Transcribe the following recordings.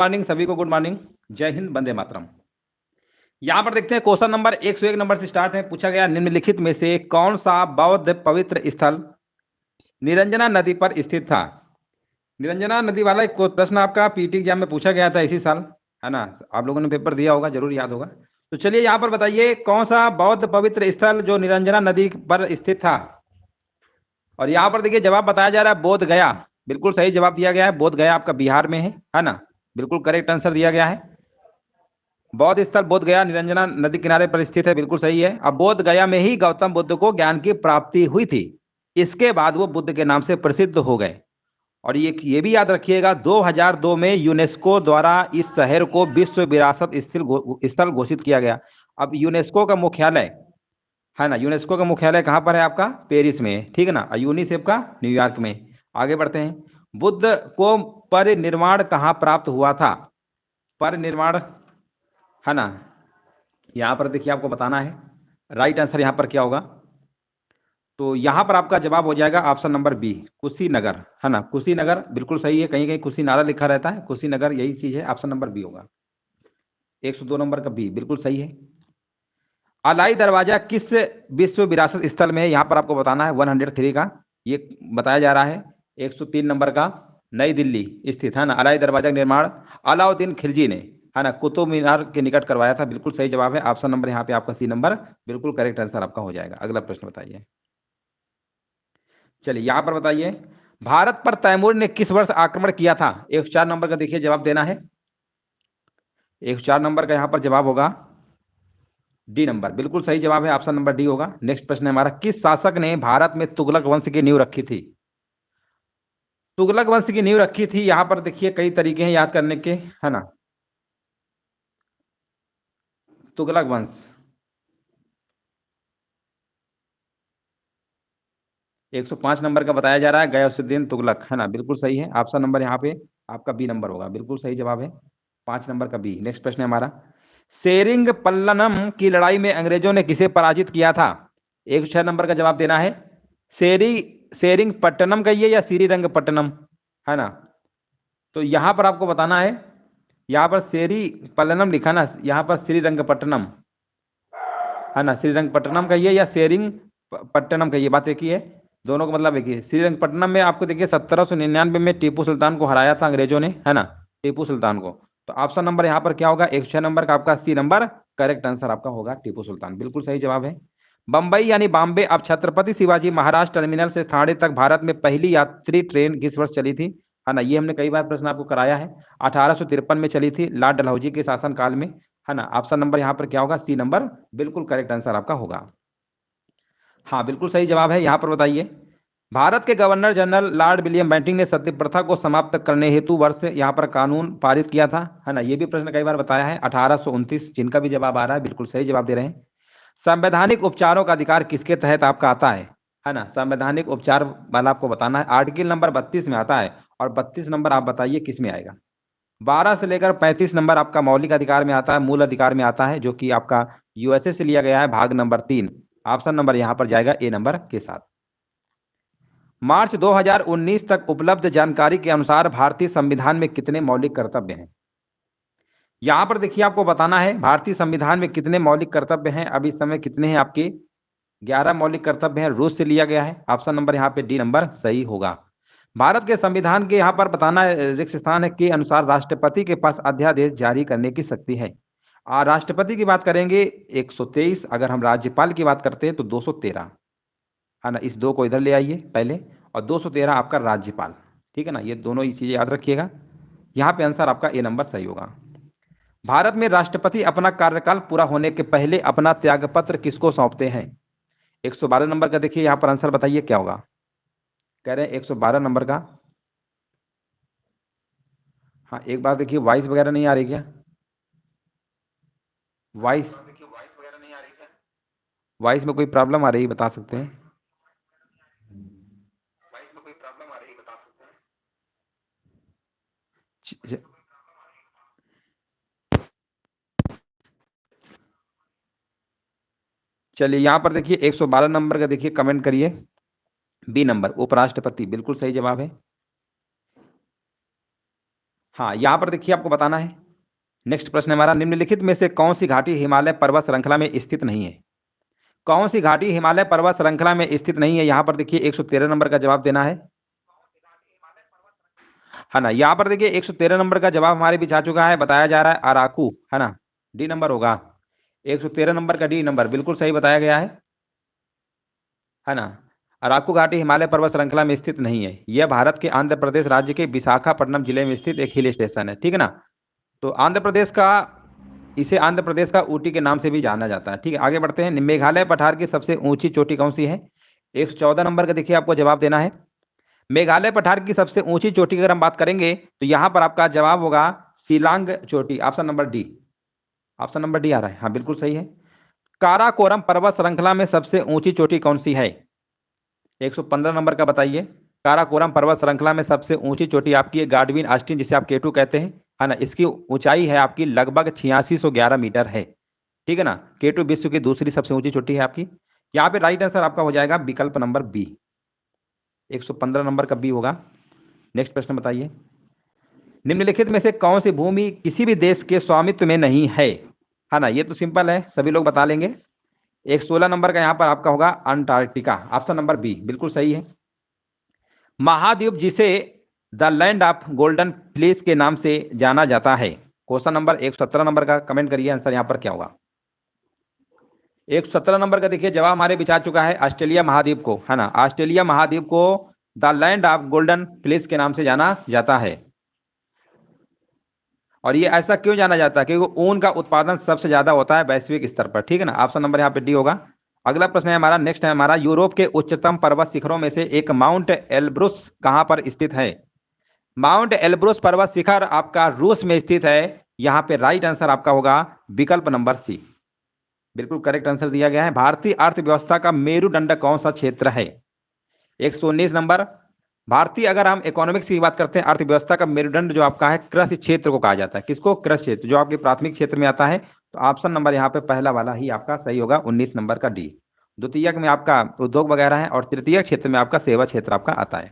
Morning सभी को, good morning. जय हिंद, वंदे मातरम। यहाँ पर देखते हैं क्वेश्चन नंबर 101 नंबर से स्टार्ट है। पूछा गया निम्नलिखित में से कौन सा बौद्ध पवित्र स्थल निरंजना नदी पर स्थित था। निरंजना नदी वाला एक प्रश्न आपका पीटी एग्जाम में पूछा गया था इसी साल, है ना। आप लोगों ने पेपर दिया होगा, जरूर याद होगा। तो चलिए यहाँ पर बताइए कौन सा बौद्ध पवित्र स्थल जो निरंजना नदी पर स्थित था। और यहाँ पर देखिए जवाब बताया जा रहा है बोध गया। बिल्कुल सही जवाब दिया गया है। बोध गया आपका बिहार में है ना। बिल्कुल करेक्ट आंसर दिया गया है। बौद्ध स्थल बोध गया निरंजना नदी किनारे पर स्थित है, बिल्कुल सही है। अब बोध गया में ही गौतम बुद्ध को ज्ञान की प्राप्ति हुई थी। इसके बाद वो बुद्ध के नाम से प्रसिद्ध हो गए। और ये भी याद रखिएगा 2002 में यूनेस्को द्वारा इस शहर को विश्व विरासत स्थल घोषित किया गया। अब यूनेस्को का मुख्यालय, है ना, यूनेस्को का मुख्यालय कहां पर है आपका, पेरिस में, ठीक है ना। यूनिसेफ का न्यूयॉर्क में। आगे बढ़ते हैं। बुद्ध को परिनिर्वाण कहां प्राप्त हुआ था। परिनिर्वाण, है ना, यहां पर देखिए आपको बताना है राइट आंसर यहां पर क्या होगा। तो यहां पर आपका जवाब हो जाएगा ऑप्शन नंबर बी, कुशीनगर, है ना। कुशीनगर बिल्कुल सही है। कहीं कहीं कुशीनारा लिखा रहता है, कुशीनगर यही चीज है। ऑप्शन नंबर बी होगा। 102 नंबर का बी बिल्कुल सही है। अलाई दरवाजा किस विश्व विरासत स्थल में है, यहां पर आपको बताना है 103 का। ये बताया जा रहा है 103 नंबर का नई दिल्ली स्थित, है ना। अलाई दरवाजा का निर्माण अलाउद्दीन खिलजी ने, है ना, कुतुब मीनार के निकट करवाया था। बिल्कुल सही जवाब है। ऑप्शन नंबर यहाँ पे आपका सी नंबर बिल्कुल करेक्ट आंसर आपका हो जाएगा। अगला प्रश्न बताइए। चलिए यहां पर बताइए भारत पर तैमूर ने किस वर्ष आक्रमण किया था। 104 नंबर का देखिए जवाब देना है। 104 नंबर का यहां पर जवाब होगा डी नंबर, बिल्कुल सही जवाब है। ऑप्शन नंबर डी होगा। नेक्स्ट प्रश्न है हमारा, किस शासक ने भारत में तुगलक वंश की नींव रखी थी। तुगलक वंश की नींव रखी थी, यहां पर देखिए कई तरीके हैं याद करने के, है ना। तुगलक वंश 105 नंबर का बताया जा रहा है, गयासुद्दीन तुगलक, है ना, बिल्कुल सही है। ऑप्शन नंबर यहाँ पे आपका बी नंबर होगा, बिल्कुल सही जवाब है। 5 नंबर का बी। नेक्स्ट प्रश्न है हमारा, सेरिंग पल्लनम की लड़ाई में अंग्रेजों ने किसे पराजित किया था। 106 नंबर का जवाब देना है। सेरी सेरिंग पट्टनम कहिए या श्रीरंगपट्टनम, है ना। तो यहां पर आपको बताना है, यहां पर सेरी पल्लनम लिखा ना, यहां पर श्रीरंगपट्टनम, है ना। श्रीरंगपट्टनम कहिए या सेरिंग पट्टनम कहिए, बात एक ही है। दोनों का मतलब एक ही है। श्रीरंगपट्टनम में आपको देखिए 1799 में टीपू सुल्तान को हराया था अंग्रेजों ने, है ना, टीपू सुल्तान को। तो ऑप्शन नंबर यहाँ पर क्या होगा, 106 नंबर का आपका सी नंबर करेक्ट आंसर आपका होगा, टीपू सुल्तान, बिल्कुल सही जवाब है। बंबई यानी बॉम्बे अब छत्रपति शिवाजी महाराज टर्मिनल से थाने तक भारत में पहली यात्री ट्रेन किस वर्ष चली थी, है ना। ये हमने कई बार प्रश्न आपको कराया है। 1853 में चली थी, लॉर्ड डलहौजी के शासनकाल में, है ना। ऑप्शन नंबर यहाँ पर क्या होगा, सी नंबर बिल्कुल करेक्ट आंसर आपका होगा। हाँ बिल्कुल सही जवाब है। यहाँ पर बताइए भारत के governor general Lord William Bentinck ने सती प्रथा को समाप्त करने हेतु वर्ष यहाँ पर कानून पारित किया था, है ना। ये भी प्रश्न कई बार बताया है, 1829, जिनका भी जवाब आ रहा है बिल्कुल सही जवाब दे रहे हैं। संवैधानिक उपचारों का अधिकार किसके तहत आपका आता है ना। संवैधानिक उपचार वाला आपको बताना है, आर्टिकल नंबर 32 में आता है। और 32 नंबर आप बताइए किस में आएगा। 12 से लेकर 35 नंबर आपका मौलिक अधिकार में आता है, मूल अधिकार में आता है, जो कि आपका यूएसए से लिया गया है, भाग नंबर 3। ऑप्शन नंबर यहां पर जाएगा ए नंबर के साथ। मार्च 2019 तक उपलब्ध जानकारी के अनुसार भारतीय संविधान में कितने मौलिक कर्तव्य हैं। यहां पर देखिए आपको बताना है भारतीय संविधान में कितने मौलिक कर्तव्य हैं। अभी इस समय कितने हैं आपके, 11 मौलिक कर्तव्य हैं, रूस से लिया गया है। ऑप्शन नंबर यहाँ पे डी नंबर सही होगा। भारत के संविधान के यहाँ पर बताना है रिक्त स्थान है के अनुसार राष्ट्रपति के पास अध्यादेश जारी करने की शक्ति है। राष्ट्रपति की बात करेंगे 123, अगर हम राज्यपाल की बात करते हैं तो 213, है ना। इस दो को इधर ले आइए पहले, और 213 आपका राज्यपाल, ठीक है ना। ये दोनों ही चीजें याद रखिएगा। यहाँ पे आंसर आपका ए नंबर सही होगा। भारत में राष्ट्रपति अपना कार्यकाल पूरा होने के पहले अपना त्यागपत्र किसको सौंपते हैं। 112 नंबर का देखिए यहाँ पर आंसर बताइए क्या होगा। कह रहे हैं 112 नंबर का। हाँ एक बार देखिए वॉइस वगैरह नहीं आ रही क्या, वॉइस वॉइस में कोई प्रॉब्लम आ रही है बता सकते हैं। च- च- चलिए यहाँ पर देखिए 112 नंबर का देखिए कमेंट करिए, बी नंबर उपराष्ट्रपति, बिल्कुल सही जवाब है। हाँ, यहाँ पर देखिए आपको बताना है। नेक्स्ट प्रश्न है हमारा, निम्नलिखित में से कौन सी घाटी हिमालय पर्वत श्रृंखला में स्थित नहीं है? कौन सी घाटी हिमालय पर्वत श्रृंखला में स्थित नहीं है? यहाँ पर देखिए 113 नंबर का जवाब देना है। है ना, यहाँ पर देखिए 113 नंबर का जवाब हमारे बीच आ चुका है, बताया जा रहा है अराकू, है ना, डी नंबर होगा। 113 नंबर का डी नंबर बिल्कुल सही बताया गया है ना। अराकू घाटी हिमालय पर्वत श्रृंखला में स्थित नहीं है। यह भारत के आंध्र प्रदेश राज्य के विशाखापट्टनम जिले में स्थित एक हिल स्टेशन है, ठीक है ना। तो आंध्र प्रदेश का, इसे आंध्र प्रदेश का ऊटी के नाम से भी जाना जाता है, ठीक है। आगे बढ़ते हैं, मेघालय पठार की सबसे ऊंची चोटी कौन सी है? 114 नंबर का देखिए आपको जवाब देना है। मेघालय पठार की सबसे ऊंची चोटी की अगर हम बात करेंगे तो यहां पर आपका जवाब होगा शिलांग चोटी, option number D. Option number D आ रहा है, हाँ बिल्कुल सही है। काराकोरम पर्वत श्रृंखला में सबसे ऊंची चोटी कौन सी है? 115 नंबर का बताइए। काराकोरम पर्वत श्रृंखला में सबसे ऊंची चोटी आपकी है गाडविन आस्टीन, जिसे आप केटू कहते हैं, है ना। इसकी ऊंचाई है आपकी लगभग 8611 मीटर है, ठीक है ना। केटू विश्व की दूसरी सबसे ऊंची चोटी है आपकी। यहाँ पे राइट आंसर आपका हो जाएगा विकल्प नंबर बी, 115 नंबर का बी होगा। नेक्स्ट प्रश्न बताइए, निम्नलिखित में से कौन सी भूमि किसी भी देश के स्वामित्व में नहीं है ना। ये तो सिंपल है, सभी लोग बता लेंगे। 116 नंबर का यहाँ पर आपका होगा अंटार्कटिका, ऑप्शन नंबर बी बिल्कुल सही है। महाद्वीप जिसे the land of golden fleece के नाम से जाना जाता है, क्वेश्चन नंबर 117 नंबर का कमेंट करिए, आंसर यहाँ पर क्या होगा? 117 नंबर का देखिए जवाब हमारे बीच आ चुका है, ऑस्ट्रेलिया महाद्वीप को, है ना। ऑस्ट्रेलिया महाद्वीप को the land of golden fleece के नाम से जाना जाता है। और ये ऐसा क्यों जाना जाता है? क्योंकि ऊन का उत्पादन सबसे ज्यादा होता है वैश्विक स्तर पर, ठीक है ना। ऑप्शन नंबर यहाँ पे डी होगा। अगला प्रश्न है हमारा, नेक्स्ट है हमारा, यूरोप के उच्चतम पर्वत शिखरों में से एक माउंट एल्ब्रुस कहां पर स्थित है? माउंट एल्ब्रुस पर्वत शिखर आपका रूस में स्थित है। यहाँ पे राइट आंसर आपका होगा विकल्प नंबर सी, बिल्कुल करेक्ट आंसर दिया गया है। भारतीय अर्थव्यवस्था का मेरुदंड कौन सा क्षेत्र है? 119 नंबर। भारतीय, अगर हम इकोनॉमिक्स की बात करते हैं, अर्थव्यवस्था का मेरुदंड जो आपका है कृषि क्षेत्र को कहा जाता है। किसको? कृषि क्षेत्र, जो आपके प्राथमिक क्षेत्र में आता है। तो ऑप्शन नंबर यहाँ पे पहला वाला ही आपका सही होगा, 19 नंबर का डी। द्वितीयक में आपका उद्योग वगैरह है और तृतीय क्षेत्र में आपका सेवा क्षेत्र आपका आता है।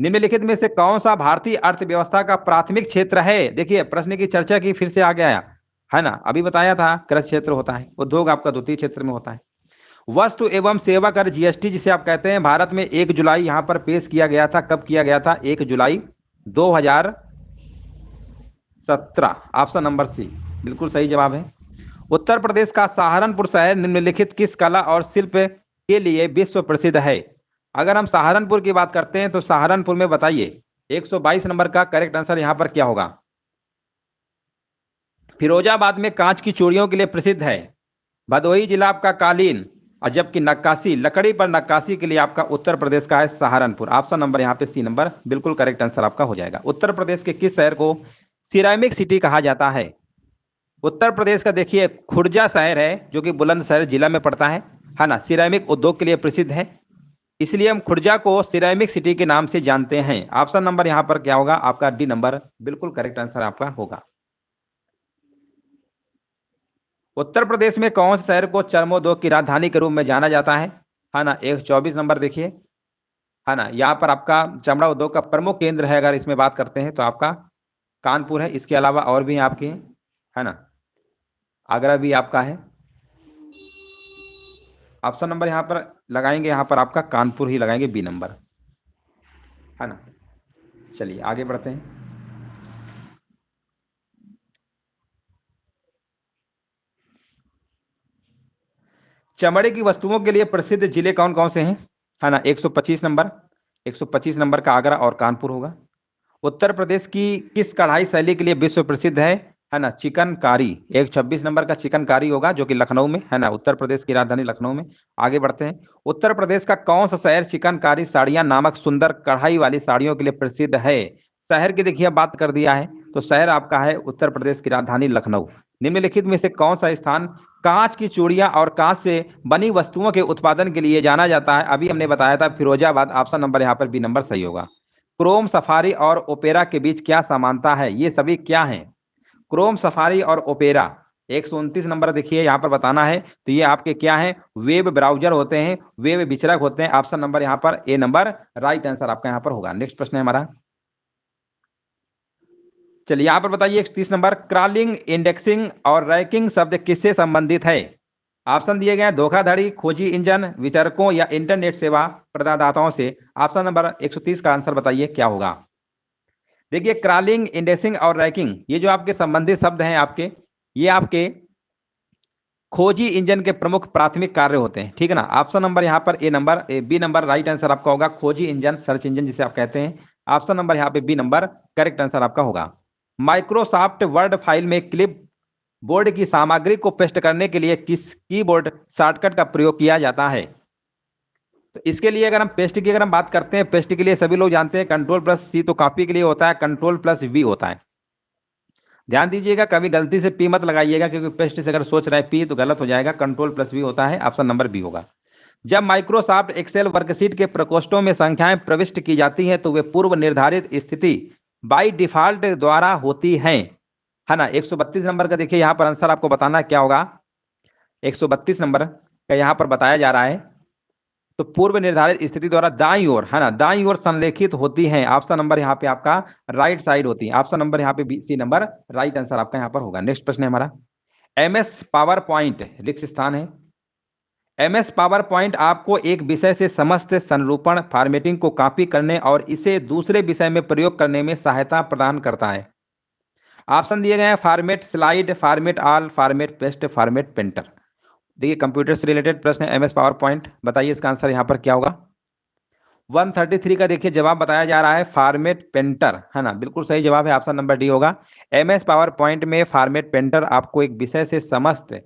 निम्नलिखित में से कौन सा भारतीय अर्थव्यवस्था का प्राथमिक क्षेत्र है? देखिए प्रश्न की चर्चा की, फिर से आ गया है ना। अभी बताया था कृषि क्षेत्र होता है, उद्योग आपका द्वितीय क्षेत्र में होता है। वस्तु एवं सेवा कर जीएसटी जिसे आप कहते हैं, भारत में 1 जुलाई यहां पर पेश किया गया था। कब किया गया था? 1 जुलाई 2017, ऑप्शन नंबर सी बिल्कुल सही जवाब है। उत्तर प्रदेश का सहारनपुर शहर निम्नलिखित किस कला और शिल्प के लिए विश्व प्रसिद्ध है? अगर हम सहारनपुर की बात करते हैं तो सहारनपुर में बताइए 122 नंबर का करेक्ट आंसर यहां पर क्या होगा? फिरोजाबाद में कांच की चूड़ियों के लिए प्रसिद्ध है। भदोही जिला आपका कालीन, और जबकि नक्काशी, लकड़ी पर नक्काशी के लिए आपका उत्तर प्रदेश का है सहारनपुर। ऑप्शन नंबर यहाँ पे सी नंबर बिल्कुल करेक्ट आंसर आपका हो जाएगा। उत्तर प्रदेश के किस शहर को सिरेमिक सिटी कहा जाता है? उत्तर प्रदेश का देखिए खुर्जा शहर है, जो कि बुलंदशहर जिला में पड़ता है ना। सिरेमिक उद्योग के लिए प्रसिद्ध है, इसलिए हम खुर्जा को सिरेमिक सिटी के नाम से जानते हैं। ऑप्शन नंबर यहाँ पर क्या होगा? आपका डी नंबर बिल्कुल करेक्ट आंसर आपका होगा। उत्तर प्रदेश में कौन से शहर को चर्मोद्योग की राजधानी के रूप में जाना जाता है ना। 124 नंबर देखिए, है ना। यहाँ पर आपका चमड़ा उद्योग का प्रमुख केंद्र है, अगर इसमें बात करते हैं तो आपका कानपुर है। इसके अलावा और भी आपके हैं, है ना। आगरा भी आपका है। ऑप्शन नंबर यहाँ पर लगाएंगे, यहाँ पर आपका कानपुर ही लगाएंगे, बी नंबर, है ना। चलिए आगे बढ़ते हैं। चमड़े की वस्तुओं के लिए प्रसिद्ध जिले कौन कौन से हैं, है ना। 125 नंबर, 125 नंबर का आगरा और कानपुर होगा। उत्तर प्रदेश की किस कढ़ाई शैली के लिए विश्व प्रसिद्ध है ना। चिकनकारी, 126 नंबर का चिकनकारी होगा, जो कि लखनऊ में, है ना। उत्तर प्रदेश की राजधानी लखनऊ में। आगे बढ़ते हैं, उत्तर प्रदेश का कौन सा शहर चिकनकारी साड़ियां नामक सुंदर कढ़ाई वाली साड़ियों के लिए प्रसिद्ध है? शहर की देखिए बात कर दिया है, तो शहर आपका है उत्तर प्रदेश की राजधानी लखनऊ। निम्नलिखित में से कौन सा स्थान कांच की चूड़ियां और कांच से बनी वस्तुओं के उत्पादन के लिए जाना जाता है? अभी हमने बताया था फिरोजाबाद। ऑप्शन नंबर यहाँ पर बी नंबर सही होगा। क्रोम सफारी और ओपेरा के बीच क्या समानता है? ये सभी क्या हैं? क्रोम सफारी और ओपेरा, 129 नंबर देखिए यहाँ पर बताना है। तो ये आपके क्या हैं? वेब ब्राउजर होते हैं, वेब विचरक होते हैं। ऑप्शन नंबर यहाँ पर ए नंबर राइट आंसर आपका यहाँ पर होगा। नेक्स्ट प्रश्न है हमारा, चलिए यहां पर बताइए 31 नंबर, क्रॉलिंग, इंडेक्सिंग और रैंकिंग शब्द किससे संबंधित है? ऑप्शन दिए गए हैं धोखाधड़ी, खोजी इंजन, वितरकों या इंटरनेट सेवा प्रदाताओं से। ऑप्शन नंबर 130 का आंसर बताइए क्या होगा? देखिए क्रॉलिंग, इंडेक्सिंग और रैंकिंग ये जो आपके संबंधित शब्द हैं आपके, ये आपके खोजी इंजन के प्रमुख प्राथमिक कार्य होते हैं, ठीक है ना। ऑप्शन नंबर यहाँ पर बी नंबर राइट आंसर आपका होगा, खोजी इंजन, सर्च इंजन जिसे आप कहते हैं। ऑप्शन नंबर यहाँ पे बी नंबर करेक्ट आंसर आपका होगा। माइक्रोसॉफ्ट वर्ड फाइल में क्लिप बोर्ड की सामग्री को पेस्ट करने के लिए किस कीबोर्ड शॉर्टकट का प्रयोग किया जाता है? तो इसके लिए अगर हम पेस्ट की अगर हम बात करते हैं, पेस्ट के लिए सभी लोग जानते हैं कंट्रोल+C तो कॉपी के लिए होता है, कंट्रोल+V होता है। ध्यान दीजिएगा कभी गलती से पी मत लगाइएगा, क्योंकि पेस्ट से अगर सोच रहे हैं पी तो गलत हो जाएगा, कंट्रोल+V होता है। ऑप्शन नंबर बी होगा। जब माइक्रोसॉफ्ट एक्सेल वर्कशीट के प्रकोष्ठों में संख्याएं प्रविष्ट की जाती हैं तो वे पूर्व निर्धारित स्थिति बाई डिफॉल्ट द्वारा होती हैं, है ना। 132 नंबर का देखिए यहाँ पर आंसर आपको बताना क्या होगा। 132 नंबर का यहाँ पर बताया जा रहा है, तो पूर्व निर्धारित स्थिति द्वारा दाईं ओर, है ना, दाईं ओर संरेखित होती हैं। ऑप्शन नंबर यहाँ पे आपका राइट साइड होती है। ऑप्शन नंबर यहाँ पे सी नंबर राइट आंसर आपका यहाँ पर होगा। नेक्स्ट प्रश्न है हमारा, MS पावर पॉइंट रिक्त स्थान है। MS पावर पॉइंट आपको एक विषय से समस्त संरूपण फॉर्मेटिंग को कॉपी करने और इसे दूसरे विषय में प्रयोग करने में सहायता प्रदान करता है। ऑप्शन दिए गए हैं format slide, format all, format paste, format printer. देखिए कंप्यूटर से रिलेटेड प्रश्न है, MS पावर पॉइंट, बताइए इसका आंसर यहाँ पर क्या होगा। 133 का देखिए जवाब बताया जा रहा है फॉर्मेट पेंटर, है ना, बिल्कुल सही जवाब है, ऑप्शन नंबर डी होगा। MS पावर पॉइंट में फॉर्मेट पेंटर आपको एक विषय से समस्त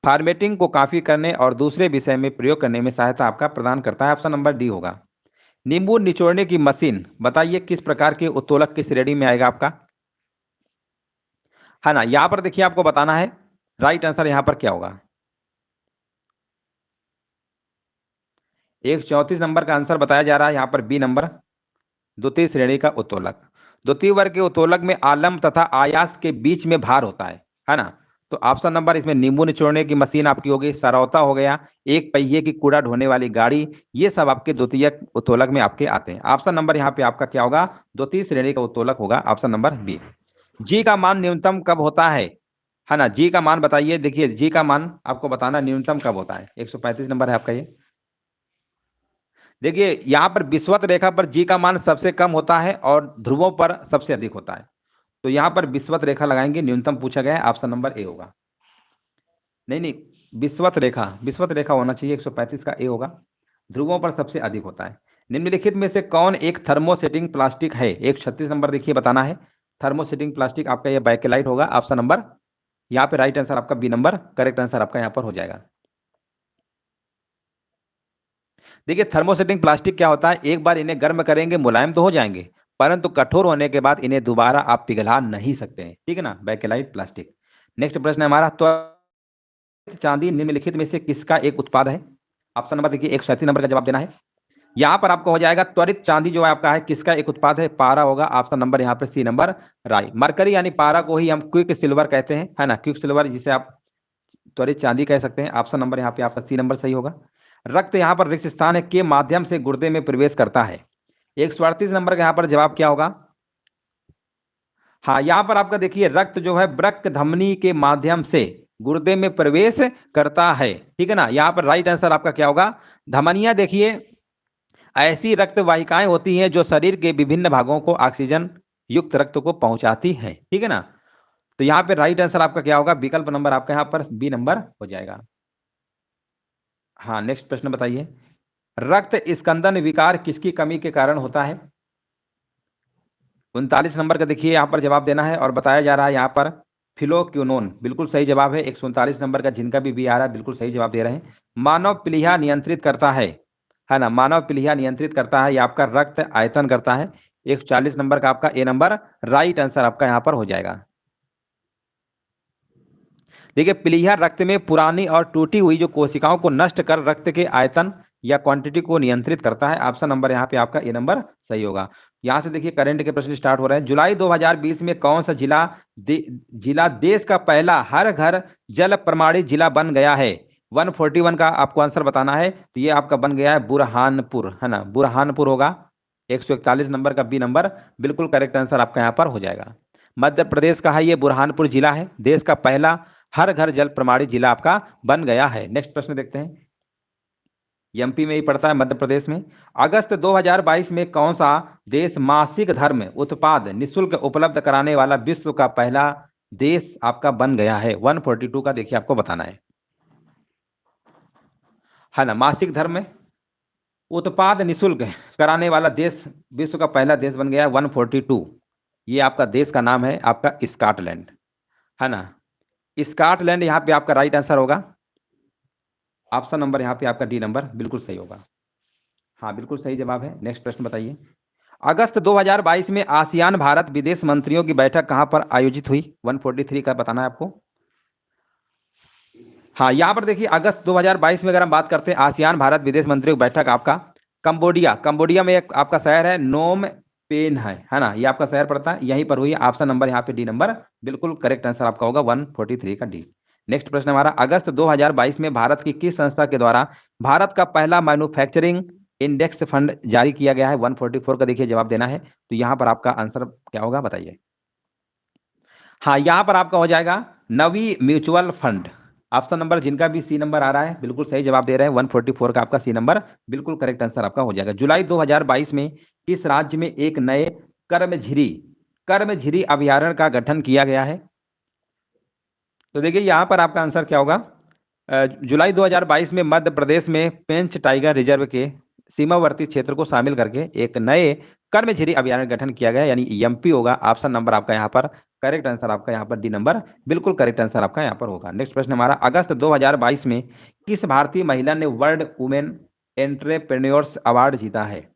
फॉर्मेटिंग को कॉपी करने और दूसरे विषय में प्रयोग करने में सहायता आपका प्रदान करता है। ऑप्शन नंबर डी होगा। नींबू निचोड़ने की मशीन बताइए किस प्रकार के उत्तोलक की श्रेणी में आएगा आपका, है ना। यहां पर देखिए आपको बताना है राइट आंसर यहां पर क्या होगा। 134 नंबर का आंसर बताया जा रहा है यहाँ पर बी नंबर, द्वितीय श्रेणी का उत्तोलक। द्वितीय वर्ग के उत्तोलक में आलम तथा आयास के बीच में भार होता है ना। तो ऑप्शन नंबर इसमें नींबू निचोड़ने की मशीन आपकी होगी, सरौता हो गया, एक पहिए की कूड़ा ढोने वाली गाड़ी, ये सब आपके द्वितीय उत्तोलक में आपके आते हैं। ऑप्शन नंबर यहाँ पे आपका क्या होगा, द्वितीय श्रेणी का उत्तोलक होगा, ऑप्शन नंबर बी। जी का मान न्यूनतम कब होता है ना, जी का मान बताइए। देखिए जी का मान आपको बताना न्यूनतम कब होता है। 135 नंबर है आपका ये। देखिए यहां पर विषुवत रेखा पर जी का मान सबसे कम होता है और ध्रुवों पर सबसे अधिक होता है, तो यहां पर विषुवत रेखा लगाएंगे, न्यूनतम पूछा गया है, ऑप्शन नंबर ए होगा। नहीं, विषुवत रेखा होना चाहिए, 135 का ए होगा। ध्रुवों पर सबसे अधिक होता है। निम्नलिखित में से कौन एक थर्मोसेटिंग प्लास्टिक है? 136 नंबर देखिए बताना है। थर्मोसेटिंग प्लास्टिक आपका ये बाइकेलाइट होगा, ऑप्शन नंबर यहाँ पे राइट आंसर आपका बी नंबर करेक्ट आंसर आपका यहाँ पर हो जाएगा। देखिए थर्मोसेटिंग प्लास्टिक क्या होता है, एक बार इन्हें गर्म करेंगे मुलायम तो हो जाएंगे, परंतु कठोर होने के बाद इन्हें दोबारा आप पिघला नहीं सकते हैं, ठीक है ना, बैकेलाइट प्लास्टिक। नेक्स्ट प्रश्न है हमारा, त्वरित चांदी निम्नलिखित में से किसका एक उत्पाद है? ऑप्शन नंबर देखिए 137 नंबर का जवाब देना है। यहां पर आपको हो जाएगा त्वरित चांदी जो है आपका है किसका एक उत्पाद है, पारा होगा, ऑप्शन नंबर यहाँ पे सी नंबर राइट। मरकरी यानी पारा को ही हम क्विक सिल्वर कहते हैं, है ना, क्विक सिल्वर जिसे आप त्वरित चांदी कह सकते हैं, ऑप्शन नंबर यहाँ पे आपका सी नंबर सही होगा। रक्त यहाँ पर रिक्त स्थान है के माध्यम से गुर्दे में प्रवेश करता है। 138 नंबर का यहाँ पर जवाब क्या होगा। हाँ यहाँ पर आपका देखिए रक्त जो है वृक्क धमनी के माध्यम से गुर्दे में प्रवेश करता है, ठीक है ना। यहाँ पर राइट आंसर आपका क्या होगा, धमनियां देखिए ऐसी रक्त वाहिकाएं होती हैं जो शरीर के विभिन्न भागों को ऑक्सीजन युक्त रक्त को पहुंचाती हैं, ठीक है ना। तो यहाँ पे राइट आंसर आपका क्या होगा, विकल्प नंबर आपका यहाँ पर बी नंबर हो जाएगा। हाँ नेक्स्ट प्रश्न बताइए, रक्त स्कंदन विकार किसकी कमी के कारण होता है? 39 नंबर का देखिए यहाँ पर जवाब देना है और बताया जा रहा है यहाँ पर फिलोक्यूनोन, बिल्कुल सही जवाब है। 139 नंबर का जिनका भी आ रहा है बिल्कुल सही जवाब दे रहे हैं। मानव प्लीहा नियंत्रित करता है ना, मानव प्लीहा नियंत्रित करता है, ये आपका रक्त आयतन करता है। 140 नंबर का आपका ए नंबर राइट आंसर आपका यहाँ पर हो जाएगा। देखिए प्लीहा रक्त में पुरानी और टूटी हुई जो कोशिकाओं को नष्ट कर रक्त के आयतन या क्वांटिटी को नियंत्रित करता है, ऑप्शन नंबर यहाँ पे आपका ए नंबर सही होगा। यहां से देखिए करंट के प्रश्न स्टार्ट हो रहे हैं। जुलाई 2020 में कौन सा जिला देश का पहला हर घर जल प्रमाणित जिला बन गया है? 141 का आपको आंसर बताना है, तो ये आपका बन गया है बुरहानपुर, है ना, बुरहानपुर होगा। 141 नंबर का बी नंबर बिल्कुल करेक्ट आंसर आपका यहाँ पर हो जाएगा। मध्य प्रदेश का है, ये बुरहानपुर जिला है, देश का पहला हर घर जल प्रमाणित जिला आपका बन गया है। नेक्स्ट प्रश्न देखते हैं, एमपी में ही पड़ता है, मध्य प्रदेश में। अगस्त 2022 में कौन सा देश मासिक धर्म उत्पाद निशुल्क उपलब्ध कराने वाला विश्व का पहला देश आपका बन गया है? 142 का देखिए आपको बताना है ना। मासिक धर्म उत्पाद निशुल्क कराने वाला देश विश्व का पहला देश बन गया है 142। ये आपका देश का नाम है आपका स्कॉटलैंड, है ना। स्कॉटलैंड यहाँ पे आपका राइट आंसर होगा। ऑप्शन नंबर यहाँ पे आपका डी नंबर बिल्कुल सही होगा। हाँ बिल्कुल सही जवाब है। नेक्स्ट प्रश्न बताइए, अगस्त 2022 में आसियान भारत विदेश मंत्रियों की बैठक कहां पर आयोजित हुई? 143 का बताना है आपको। हाँ यहाँ पर देखिए, अगस्त 2022 में अगर हम बात करते हैं आसियान भारत विदेश मंत्रियों की बैठक आपका कंबोडिया में एक आपका शहर है नोम पेन है ना, ये आपका शहर पड़ता है, यहीं पर हुई। ऑप्शन नंबर यहाँ पे डी नंबर बिल्कुल करेक्ट आंसर आपका होगा 143 का डी। नेक्स्ट प्रश्न हमारा, अगस्त 2022 में भारत की किस संस्था के द्वारा भारत का पहला मैन्युफैक्चरिंग इंडेक्स फंड जारी किया गया है? 144 का देखिए जवाब देना है, तो यहां पर आपका आंसर क्या होगा बताइए। हाँ यहां पर आपका हो जाएगा नवी म्यूचुअल फंड। ऑप्शन नंबर जिनका भी सी नंबर आ रहा है बिल्कुल सही जवाब दे रहे हैं, 144 का आपका सी नंबर बिल्कुल करेक्ट आंसर आपका हो जाएगा। जुलाई 2022 में किस राज्य में एक नए कर्मझिरी अभयारण्य का गठन किया गया है? तो देखिए यहां पर आपका आंसर क्या होगा, जुलाई 2022 में मध्य प्रदेश में पेंच टाइगर रिजर्व के सीमावर्ती क्षेत्र को शामिल करके एक नए कर्मझिरी अभयारण्य गठन किया गया, यानी एमपी होगा। ऑप्शन नंबर आपका यहाँ पर करेक्ट आंसर आपका यहाँ पर डी नंबर बिल्कुल करेक्ट आंसर आपका यहाँ पर होगा। नेक्स्ट प्रश्न हमारा, अगस्त 2022 में किस भारतीय महिला ने वर्ल्ड वुमेन एंटरप्रेन्योर्स अवार्ड जीता है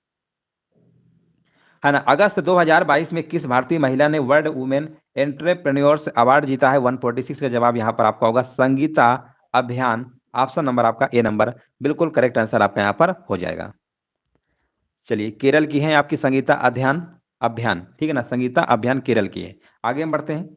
ना। अगस्त 2022 में किस भारतीय महिला ने वर्ल्ड वुमेन एंटरप्रेन्योर्स अवार्ड जीता है? 146 का जवाब यहां पर आपका होगा संगीता अभियान। ऑप्शन नंबर आपका ए नंबर बिल्कुल करेक्ट आंसर आपका यहां पर हो जाएगा। चलिए केरल की है आपकी संगीता अभियान, ठीक है ना, संगीता अभियान केरल की है। आगे हम बढ़ते हैं,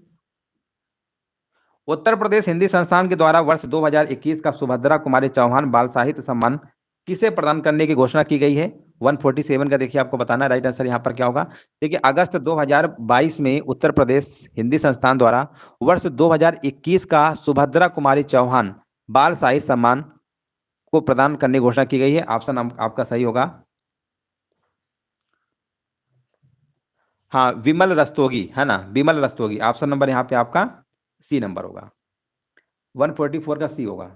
उत्तर प्रदेश हिंदी संस्थान के द्वारा वर्ष 2021 का सुभद्रा कुमारी चौहान बाल साहित्य सम्मान किसे प्रदान करने की घोषणा की गई है? 147 का देखिए आपको बताना है, राइट आंसर यहाँ पर क्या होगा। देखिए अगस्त 2022 में उत्तर प्रदेश हिंदी संस्थान द्वारा वर्ष 2021 का सुभद्रा कुमारी चौहान बाल साहित्य सम्मान को प्रदान करने की घोषणा की गई है। ऑप्शन आपका सही होगा, हाँ विमल रस्तोगी, है ना, विमल रस्तोगी। ऑप्शन नंबर यहाँ पे आपका सी नंबर होगा, 144 का सी होगा।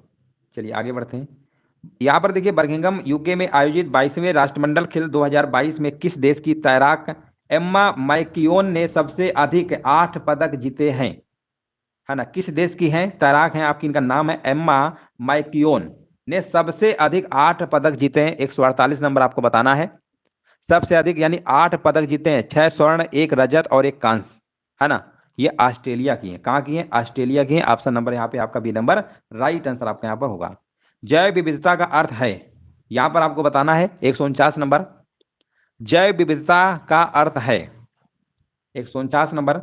चलिए आगे बढ़ते हैं, यहाँ पर देखिए बर्मिंघम यूके में आयोजित 22वें राष्ट्रमंडल खेल 2022 में किस देश की तैराक एम्मा मैकियोन ने सबसे अधिक 8 पदक जीते हैं? है ना, किस देश की हैं तैराक हैं आपकी, इनका नाम है एम्मा मैकियोन, ने सबसे अधिक 8 पदक जीते हैं। 148 नंबर आपको बताना है, सबसे अधिक यानी 8 पदक जीते हैं, 6 स्वर्ण 1 रजत और 1 कांस्य, है ना। ये ऑस्ट्रेलिया की है, कहाँ की है? ऑस्ट्रेलिया की है। ऑप्शन नंबर यहाँ पे आपका बी नंबर राइट आंसर आपका यहाँ पर होगा। जैव विविधता का अर्थ है, यहां पर आपको बताना है 149 नंबर, जैव विविधता का अर्थ है 149 नंबर,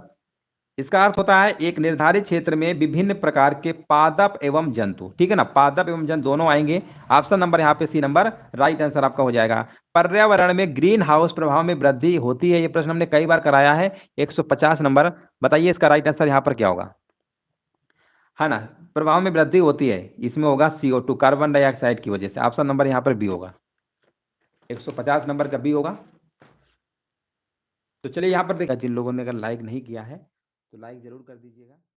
इसका अर्थ होता है एक निर्धारित क्षेत्र में विभिन्न प्रकार के पादप एवं जंतु, ठीक है ना, पादप एवं जंतु दोनों आएंगे। ऑप्शन नंबर यहाँ पे सी नंबर राइट आंसर आपका हो जाएगा। पर्यावरण में ग्रीन हाउस प्रभाव में वृद्धि होती है, ये प्रश्न हमने कई बार कराया है। 150 नंबर, बताइए इसका राइट आंसर यहाँ पर क्या होगा, है ना। प्रभाव में वृद्धि होती है, इसमें होगा CO2 कार्बन डाइऑक्साइड की वजह से। ऑप्शन नंबर यहाँ पर बी होगा, 150 नंबर का बी होगा। तो चलिए यहाँ पर देखा, जिन लोगों ने अगर लाइक नहीं किया है तो लाइक जरूर कर दीजिएगा।